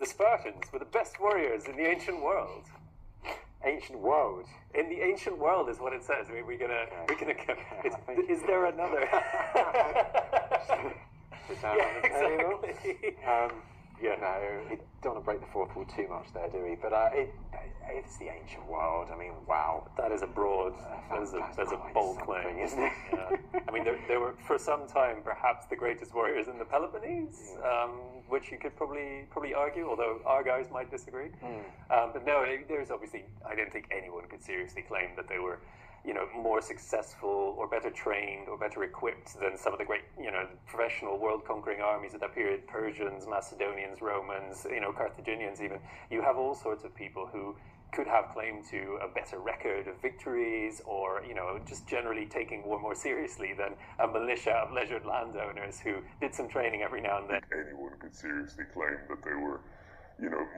The Spartans were the best warriors in the ancient world. Ancient world? In the ancient world is what it says. I mean, we're gonna go. Is there another? Yeah, exactly. Yeah. No, we don't want to break the fourth wall too much there, do we? But it's the ancient world. I mean, wow. That is a broad, that's a bold claim, isn't it? Yeah. I mean, they were for some time perhaps the greatest warriors in the Peloponnese, which you could probably argue, although our guys might disagree. But no, there's obviously, I don't think anyone could seriously claim that they were, more successful or better trained or better equipped than some of the great, professional world-conquering armies of that period, Persians, Macedonians, Romans, Carthaginians even. You have all sorts of people who could have claim to a better record of victories or, just generally taking war more seriously than a militia of leisured landowners who did some training every now and then. Anyone could seriously claim that they were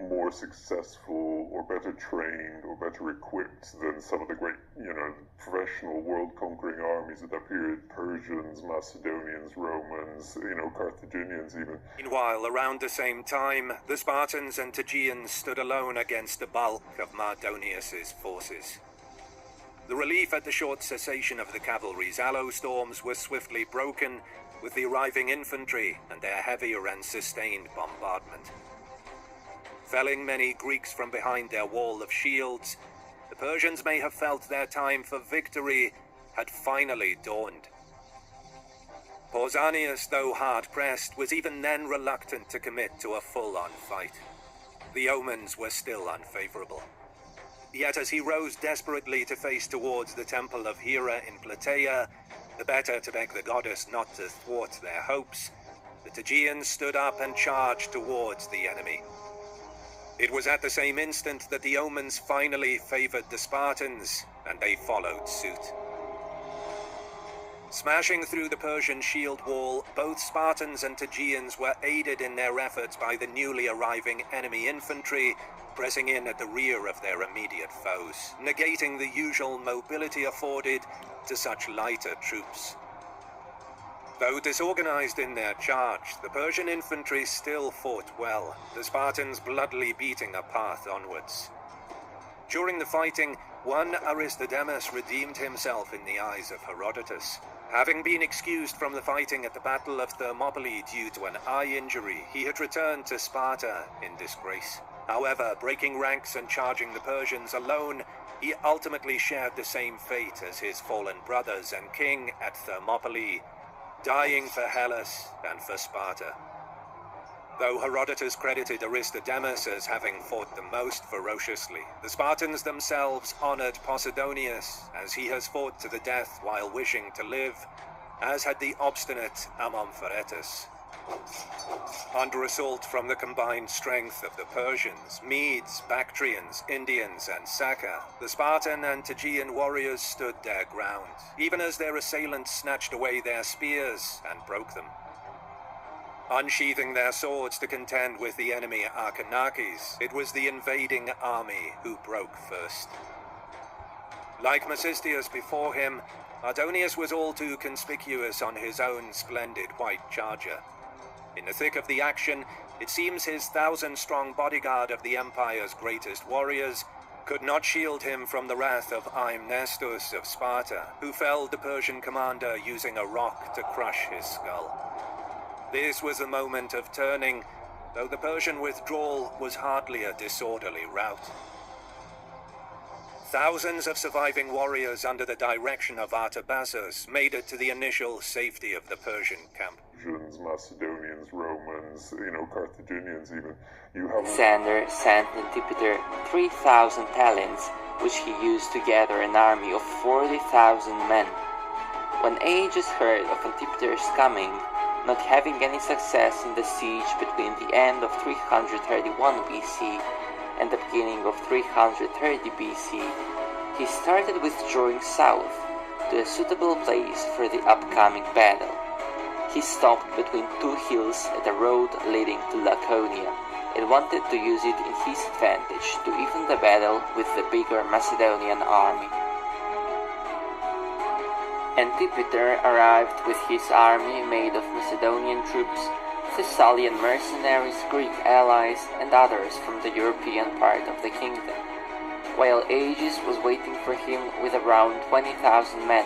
more successful or better trained or better equipped than some of the great, professional world-conquering armies of that period, Persians, Macedonians, Romans, Carthaginians even. Meanwhile, around the same time, the Spartans and Tegeans stood alone against the bulk of Mardonius's forces. The relief at the short cessation of the cavalry's aloe storms was swiftly broken with the arriving infantry and their heavier and sustained bombardment. Felling many Greeks from behind their wall of shields, the Persians may have felt their time for victory had finally dawned. Pausanias, though hard-pressed, was even then reluctant to commit to a full-on fight. The omens were still unfavorable. Yet as he rose desperately to face towards the temple of Hera in Plataea, the better to beg the goddess not to thwart their hopes, the Tegeans stood up and charged towards the enemy. It was at the same instant that the omens finally favored the Spartans, and they followed suit. Smashing through the Persian shield wall, both Spartans and Tegeans were aided in their efforts by the newly arriving enemy infantry, pressing in at the rear of their immediate foes, negating the usual mobility afforded to such lighter troops. Though disorganized in their charge, the Persian infantry still fought well, the Spartans bloodily beating a path onwards. During the fighting, one Aristodemus redeemed himself in the eyes of Herodotus. Having been excused from the fighting at the Battle of Thermopylae due to an eye injury, he had returned to Sparta in disgrace. However, breaking ranks and charging the Persians alone, he ultimately shared the same fate as his fallen brothers and king at Thermopylae, dying for Hellas and for Sparta. Though Herodotus credited Aristodemus as having fought the most ferociously, the Spartans themselves honored Posidonius, as he has fought to the death while wishing to live, as had the obstinate Amompharetus. Under assault from the combined strength of the Persians, Medes, Bactrians, Indians, and Saka, the Spartan and Tegean warriors stood their ground, even as their assailants snatched away their spears and broke them. Unsheathing their swords to contend with the enemy Acarnacles, it was the invading army who broke first. Like Mecistius before him, Mardonius was all too conspicuous on his own splendid white charger. In the thick of the action, it seems his 1,000-strong bodyguard of the Empire's greatest warriors could not shield him from the wrath of Aemnestus of Sparta, who felled the Persian commander using a rock to crush his skull. This was a moment of turning, though the Persian withdrawal was hardly a disorderly rout. Thousands of surviving warriors under the direction of Artabazus made it to the initial safety of the Persian camp. Persians, Macedonians, Romans, Carthaginians even. Alexander sent Antipater 3,000 talents, which he used to gather an army of 40,000 men. When Aegeus heard of Antipater's coming, not having any success in the siege between the end of 331 BC and the beginning of 330 BC, he started withdrawing south to a suitable place for the upcoming battle. He stopped between two hills at a road leading to Laconia and wanted to use it in his advantage to even the battle with the bigger Macedonian army. Antipater arrived with his army made of Macedonian troops Thessalian mercenaries, Greek allies, and others from the European part of the kingdom, while Aegis was waiting for him with around 20,000 men,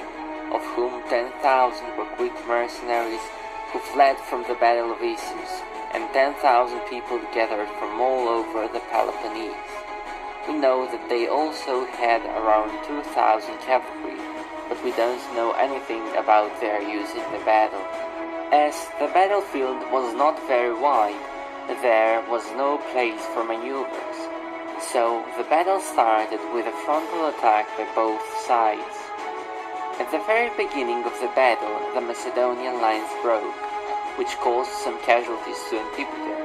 of whom 10,000 were Greek mercenaries who fled from the Battle of Issus, and 10,000 people gathered from all over the Peloponnese. We know that they also had around 2,000 cavalry, but we don't know anything about their use in the battle. As the battlefield was not very wide, there was no place for maneuvers, so the battle started with a frontal attack by both sides. At the very beginning of the battle, the Macedonian lines broke, which caused some casualties to Antipater,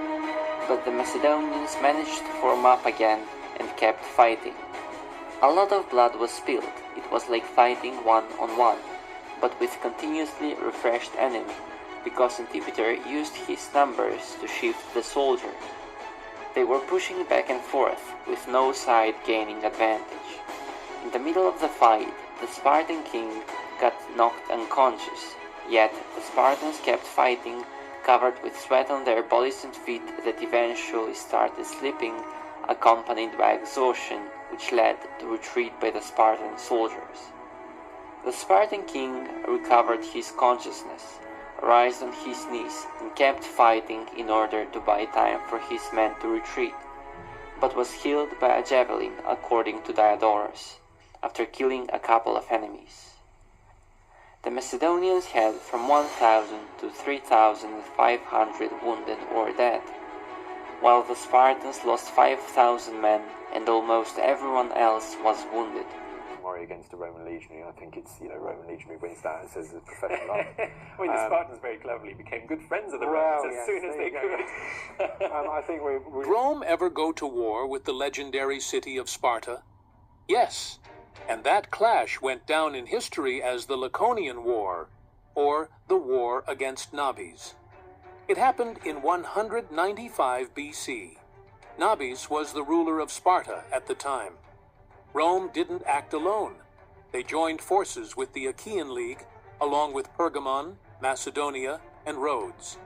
but the Macedonians managed to form up again and kept fighting. A lot of blood was spilled. It was like fighting one-on-one, but with continuously refreshed enemy, because Antipater used his numbers to shift the soldier. They were pushing back and forth, with no side gaining advantage. In the middle of the fight, the Spartan king got knocked unconscious, yet the Spartans kept fighting, covered with sweat on their bodies and feet that eventually started slipping, accompanied by exhaustion, which led to retreat by the Spartan soldiers. The Spartan king recovered his consciousness, raised on his knees, and kept fighting in order to buy time for his men to retreat, but was killed by a javelin, according to Diodorus, after killing a couple of enemies. The Macedonians had from 1,000 to 3,500 wounded or dead, while the Spartans lost 5,000 men and almost everyone else was wounded. Worry against a Roman legionary, I think it's, Roman legionary wins that as a professional army. I mean, the Spartans very cleverly became good friends of the Romans as soon as they could. I think Did Rome ever go to war with the legendary city of Sparta? Yes, and that clash went down in history as the Laconian War, or the War against Nabis. It happened in 195 BC. Nabis was the ruler of Sparta at the time. Rome didn't act alone. They joined forces with the Achaean League, along with Pergamon, Macedonia, and Rhodes.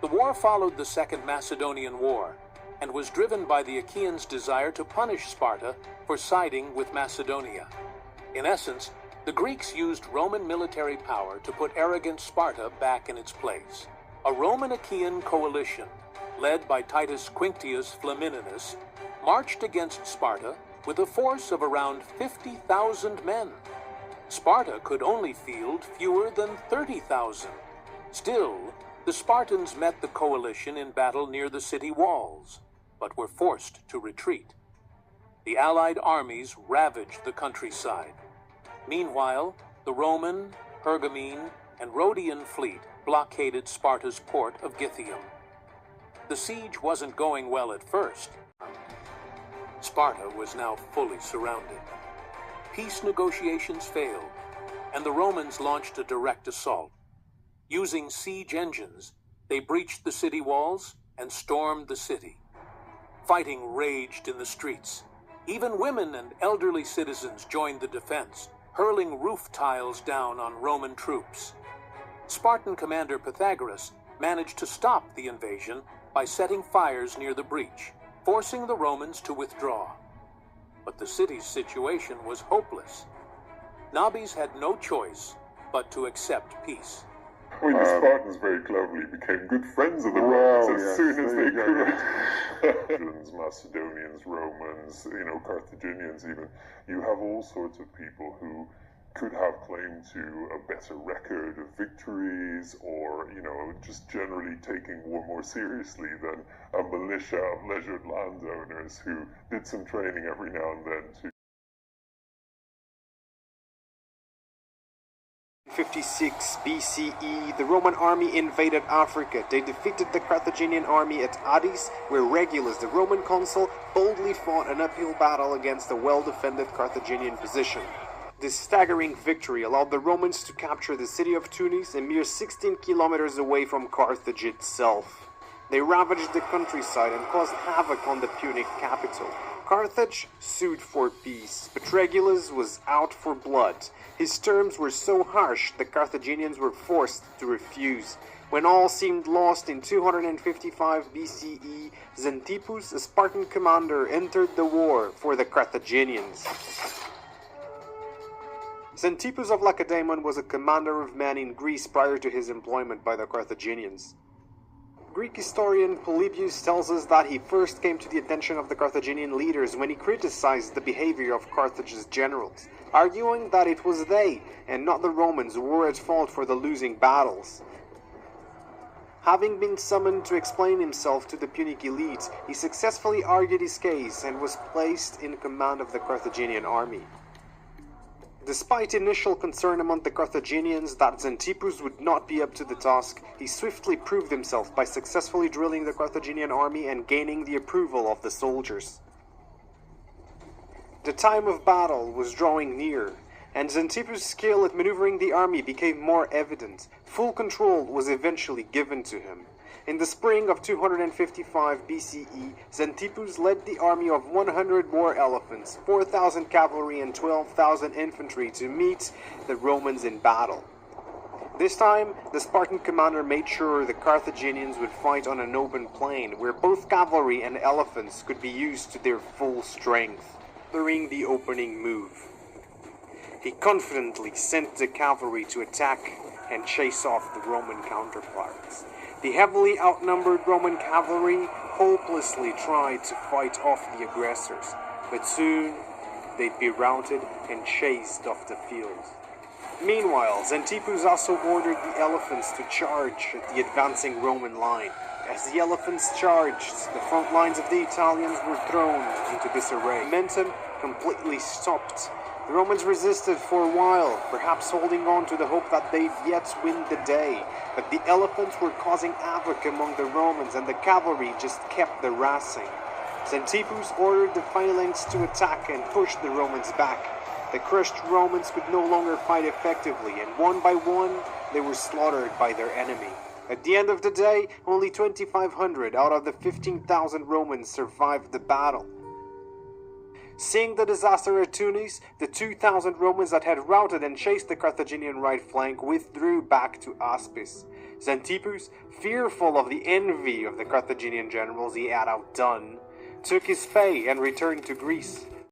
The war followed the Second Macedonian War, and was driven by the Achaeans' desire to punish Sparta for siding with Macedonia. In essence, the Greeks used Roman military power to put arrogant Sparta back in its place. A Roman-Achaean coalition, led by Titus Quinctius Flamininus, marched against Sparta with a force of around 50,000 men. Sparta could only field fewer than 30,000. Still, the Spartans met the coalition in battle near the city walls, but were forced to retreat. The Allied armies ravaged the countryside. Meanwhile, the Roman, Pergamene, and Rhodian fleet blockaded Sparta's port of Gythium. The siege wasn't going well at first. Sparta was now fully surrounded. Peace negotiations failed, and the Romans launched a direct assault. Using siege engines, they breached the city walls and stormed the city. Fighting raged in the streets. Even women and elderly citizens joined the defense, hurling roof tiles down on Roman troops. Spartan commander Pythagoras managed to stop the invasion by setting fires near the breach, forcing the Romans to withdraw. But the city's situation was hopeless. Nabis had no choice but to accept peace. I mean, the Spartans very cleverly became good friends of the Romans as soon as they could. Macedonians, Romans, Carthaginians even. You have all sorts of people who could have claim to a better record of victories, or, just generally taking war more seriously than a militia of leisured landowners who did some training every now and then to 56 BCE, the Roman army invaded Africa. They defeated the Carthaginian army at Adis, where Regulus, the Roman consul, boldly fought an uphill battle against a well-defended Carthaginian position. This staggering victory allowed the Romans to capture the city of Tunis, a mere 16 kilometers away from Carthage itself. They ravaged the countryside and caused havoc on the Punic capital. Carthage sued for peace, but Regulus was out for blood. His terms were so harsh, the Carthaginians were forced to refuse. When all seemed lost in 255 BCE, Xanthippus, a Spartan commander, entered the war for the Carthaginians. Xanthippus of Lacedaemon was a commander of men in Greece prior to his employment by the Carthaginians. Greek historian Polybius tells us that he first came to the attention of the Carthaginian leaders when he criticized the behavior of Carthage's generals, arguing that it was they, and not the Romans, who were at fault for the losing battles. Having been summoned to explain himself to the Punic elite, he successfully argued his case and was placed in command of the Carthaginian army. Despite initial concern among the Carthaginians that Xanthippus would not be up to the task, he swiftly proved himself by successfully drilling the Carthaginian army and gaining the approval of the soldiers. The time of battle was drawing near, and Xanthippus' skill at maneuvering the army became more evident. Full control was eventually given to him. In the spring of 255 BCE, Xanthippus led the army of 100 war elephants, 4,000 cavalry and 12,000 infantry to meet the Romans in battle. This time, the Spartan commander made sure the Carthaginians would fight on an open plain where both cavalry and elephants could be used to their full strength during the opening move. He confidently sent the cavalry to attack and chase off the Roman counterparts. The heavily outnumbered Roman cavalry hopelessly tried to fight off the aggressors, but soon they'd be routed and chased off the field. Meanwhile, Xanthippus also ordered the elephants to charge at the advancing Roman line. As the elephants charged, the front lines of the Italians were thrown into disarray. Momentum completely stopped. The Romans resisted for a while, perhaps holding on to the hope that they'd yet win the day, but the elephants were causing havoc among the Romans and the cavalry just kept harassing. Xanthippus ordered the phalanx to attack and push the Romans back. The crushed Romans could no longer fight effectively, and one by one they were slaughtered by their enemy. At the end of the day, only 2,500 out of the 15,000 Romans survived the battle. Seeing the disaster at Tunis, the 2,000 Romans that had routed and chased the Carthaginian right flank withdrew back to Aspis. Xanthippus, fearful of the envy of the Carthaginian generals he had outdone, took his pay and returned to Greece.